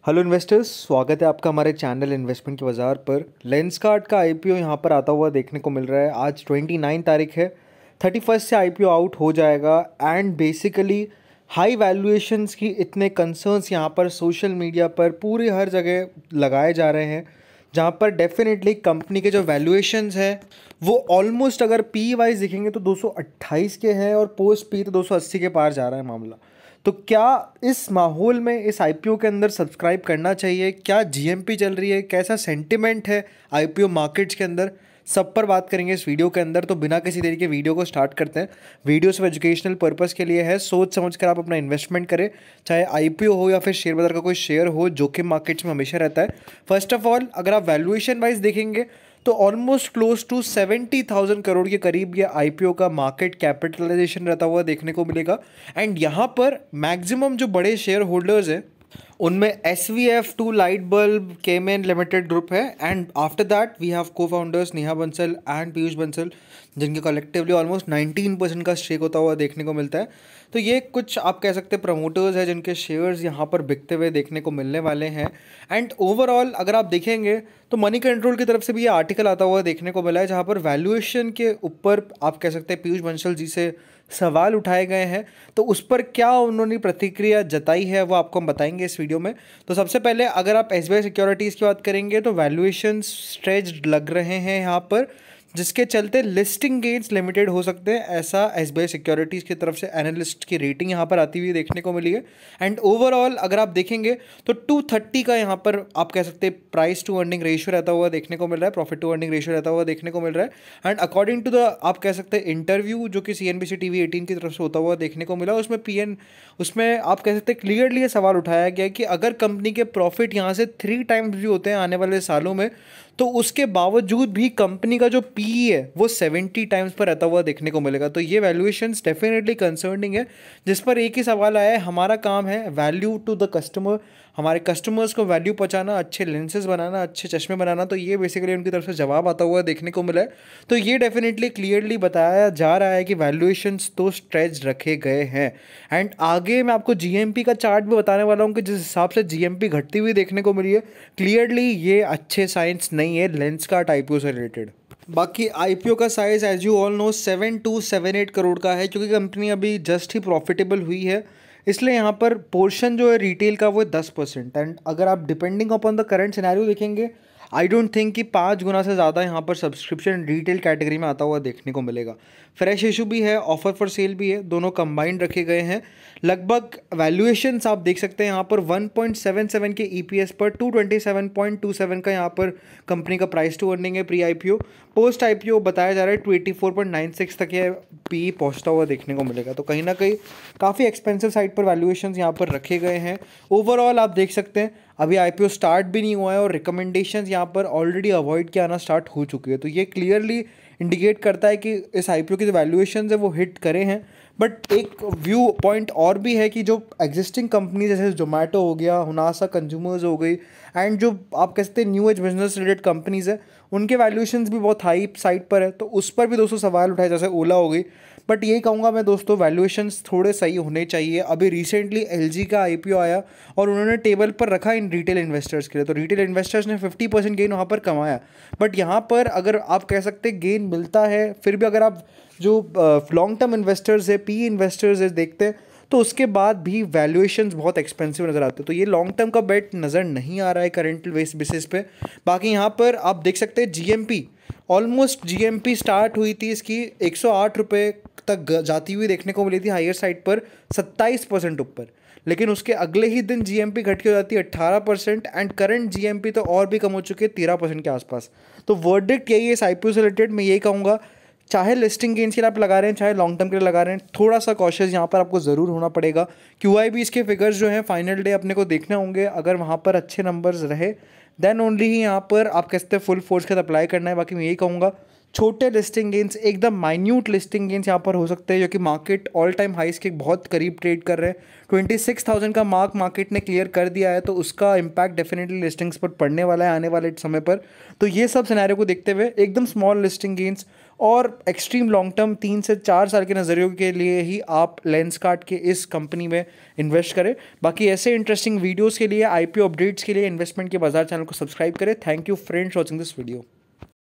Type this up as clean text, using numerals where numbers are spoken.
Hello investors, स्वागत है आपका हमारे चैनल इन्वेस्टमेंट के बाज़ार पर। लेंसकार्ट का आईपीओ यहाँ पर आता हुआ देखने को मिल रहा है। आज 29 तारीख है, 31 से आईपीओ आउट हो जाएगा। एंड बेसिकली हाई वैल्यूएशंस की इतने कंसर्न्स यहाँ पर सोशल मीडिया पर पूरी हर जगह लगाए जा रहे हैं, जहाँ पर डेफिनेटली कंपनी के जो वैल्यूएशंस हैं वो ऑलमोस्ट अगर पी वाइज दिखेंगे तो 228 के हैं और पोस्ट पी तो 280 के पार जा रहा है मामला। तो क्या इस माहौल में इस आईपीओ के अंदर सब्सक्राइब करना चाहिए? क्या जीएमपी चल रही है? कैसा सेंटिमेंट है आईपीओ मार्केट्स के अंदर? सब पर बात करेंगे इस वीडियो के अंदर। तो बिना किसी देरी के वीडियो को स्टार्ट करते हैं। वीडियो सिर्फ एजुकेशनल पर्पस के लिए है, सोच समझ कर आप अपना इन्वेस्टमेंट करें, चाहे आईपीओ हो या फिर शेयर बाजार का कोई शेयर हो। जोखिम मार्केट्स में हमेशा रहता है। फर्स्ट ऑफ ऑल, अगर आप वैल्यूएशन वाइज देखेंगे तो ऑलमोस्ट क्लोज टू 70,000 करोड़ के करीब ये आईपीओ का मार्केट कैपिटलाइजेशन रहता हुआ देखने को मिलेगा। एंड यहाँ पर मैक्सिमम जो बड़े शेयर होल्डर्स हैं उनमें SVF, two light bulb, Cayman limited group है। And after that we have co founders Neha Bansal and Peyush Bansal, जिनके कलेक्टिवली ऑलमोस्ट 19% का स्टेक होता हुआ देखने को मिलता है। तो ये कुछ आप कह सकते हैं प्रमोटर्स हैं जिनके शेयर्स यहाँ पर बिकते हुए देखने को मिलने वाले हैं। एंड ओवरऑल अगर आप देखेंगे तो मनी कंट्रोल की तरफ से भी ये आर्टिकल आता हुआ देखने को मिला है, जहाँ पर वैल्यूएशन के ऊपर आप कह सकते हैं पीयूष बंसल जी से सवाल उठाए गए हैं। तो उस पर क्या उन्होंने प्रतिक्रिया जताई है वो आपको हम बताएंगे इस वीडियो में। तो सबसे पहले अगर आप SBI सिक्योरिटीज़ की बात करेंगे तो वैल्यूएशन स्ट्रेच्ड लग रहे हैं यहाँ पर, जिसके चलते लिस्टिंग गेन्स लिमिटेड हो सकते हैं, ऐसा SBI सिक्योरिटीज़ की तरफ से एनालिस्ट की रेटिंग यहाँ पर आती हुई देखने को मिली है। एंड ओवरऑल अगर आप देखेंगे तो 230 का यहाँ पर आप कह सकते हैं प्राइस टू अर्निंग रेशियो रहता हुआ देखने को मिल रहा है, प्रॉफिट टू अर्निंग रेशियो रहता हुआ देखने को मिल रहा है। एंड अकॉर्डिंग टू द आप कह सकते हैं इंटरव्यू जो कि CNBC TV 18 की तरफ से होता हुआ देखने को मिला, उसमें आप कह सकते हैं क्लियरली ये सवाल उठाया गया कि अगर कंपनी के प्रॉफिट यहाँ से 3 टाइम्स भी होते हैं आने वाले सालों में, तो उसके बावजूद भी कंपनी का जो PE है वो 70 टाइम्स पर रहता हुआ देखने को मिलेगा। तो ये वैल्यूएशंस डेफिनेटली कंसर्निंग है, जिस पर एक ही सवाल आया है, हमारा काम है वैल्यू टू द कस्टमर, हमारे कस्टमर्स को वैल्यू पहुंचाना, अच्छे लेंसेज बनाना, अच्छे चश्मे बनाना। तो ये बेसिकली उनकी तरफ से जवाब आता हुआ देखने को मिला है। तो ये डेफिनेटली क्लियरली बताया जा रहा है कि वैल्यूएशंस तो स्ट्रेच रखे गए हैं। एंड आगे मैं आपको GMP का चार्ट भी बताने वाला हूँ कि जिस हिसाब से GMP घटती हुई देखने को मिली है, क्लियरली ये अच्छे साइंस नहीं है लेंसकार्ट आईपीओ से रिलेटेड। बाकी आईपीओ का size as you all know 7 to 7 8 crore का है, क्योंकि कंपनी अभी जस्ट ही प्रॉफिटेबल हुई है, इसलिए यहाँ पर पोर्शन जो है रिटेल का वो है 10%। एंड अगर आप depending upon the current scenario देखेंगे, आई डोंट थिंक कि 5 गुना से ज़्यादा यहाँ पर सब्सक्रिप्शन रिटेल कैटेगरी में आता हुआ देखने को मिलेगा। फ्रेश इशू भी है, ऑफर फॉर सेल भी है, दोनों कंबाइंड रखे गए हैं। लगभग वैल्यूएशंस आप देख सकते हैं यहाँ पर 1.77 के EPS पर 227.27 का यहाँ पर कंपनी का प्राइस टू अर्निंग है प्री आईपीओ। पोस्ट आईपीओ बताया जा रहा है 284.96 तक ये PE पहुँचता हुआ देखने को मिलेगा। तो कहीं ना कहीं काफ़ी एक्सपेंसिव साइड पर वैल्यूएशंस यहाँ पर रखे गए हैं। ओवरऑल आप देख सकते हैं अभी आईपीओ स्टार्ट भी नहीं हुआ है और रिकमेंडेशंस यहाँ पर ऑलरेडी अवॉइड के आना स्टार्ट हो चुकी है। तो ये क्लियरली इंडिकेट करता है कि इस आईपीओ की जो वैल्यूएशन है वो हिट करे हैं। बट एक व्यू पॉइंट और भी है कि जो एग्जिस्टिंग कंपनी जैसे जोमेटो हो गया, हुनासा कंज्यूमर्स हो गई, एंड जो आप कह सकते हैं new age business related companies है, उनके वैल्यूएशंस भी बहुत हाई साइड पर है। तो उस पर भी दोस्तों सवाल उठाए, जैसे ओला हो गई। बट यही कहूँगा मैं दोस्तों, वैल्यूएशंस थोड़े सही होने चाहिए। अभी रिसेंटली LG का आईपीओ आया और उन्होंने टेबल पर रखा इन रिटेल इन्वेस्टर्स के लिए, तो रिटेल इन्वेस्टर्स ने 50% गेन वहाँ पर कमाया। बट यहाँ पर अगर आप कह सकते हैं गेन मिलता है, फिर भी अगर आप जो लॉन्ग टर्म इन्वेस्टर्स है, PE इन्वेस्टर्स है देखते हैं, तो उसके बाद भी वैल्यूएशंस बहुत एक्सपेंसिव नज़र आते हैं। तो ये लॉन्ग टर्म का बेट नज़र नहीं आ रहा है करेंट बेसिस पे। बाकी यहाँ पर आप देख सकते हैं GMP, ऑलमोस्ट GMP स्टार्ट हुई थी इसकी 108 रुपये तक जाती हुई देखने को मिली थी हायर साइड पर, 27% ऊपर। लेकिन उसके अगले ही दिन GMP घट के हो जाती है 18%। एंड करंट GMP तो और भी कम हो चुकी है 13% के आसपास। तो वर्डिक्ट यही है इस आईपीओ से रिलेटेड। मैं यही कहूँगा, चाहे लिस्टिंग गेन्स के लिए आप लगा रहे हैं, चाहे लॉन्ग टर्म के लिए लगा रहे हैं, थोड़ा सा कॉशियस यहाँ पर आपको ज़रूर होना पड़ेगा। QIB इसके फिगर्स जो हैं फाइनल डे अपने को देखने होंगे, अगर वहाँ पर अच्छे नंबर्स रहे देन ओनली ही यहाँ पर आप कहते हैं फुल फोर्स के साथ अप्लाई करना है। बाकी मैं यही कहूँगा, छोटे लिस्टिंग गेंस, एकदम माइन्यूट लिस्टिंग गेंस यहाँ पर हो सकते हैं, जो कि मार्केट ऑल टाइम हाइस के बहुत करीब ट्रेड कर रहे हैं। 26,000 का मार्क मार्केट ने क्लियर कर दिया है, तो उसका इम्पैक्ट डेफिनेटली लिस्टिंग्स पर पड़ने वाला है आने वाले समय पर। तो ये सब सिनेरियो को देखते हुए एकदम स्मॉल लिस्टिंग गेंस और एक्सट्रीम लॉन्ग टर्म 3 से 4 साल के नज़रियों के लिए ही आप लेंसकार्ट के इस कंपनी में इन्वेस्ट करें। बाकी ऐसे इंटरेस्टिंग वीडियोज़ के लिए, IPO अपडेट्स के लिए इन्वेस्टमेंट के बाजार चैनल को सब्सक्राइब करें। Thank you friends watching this video.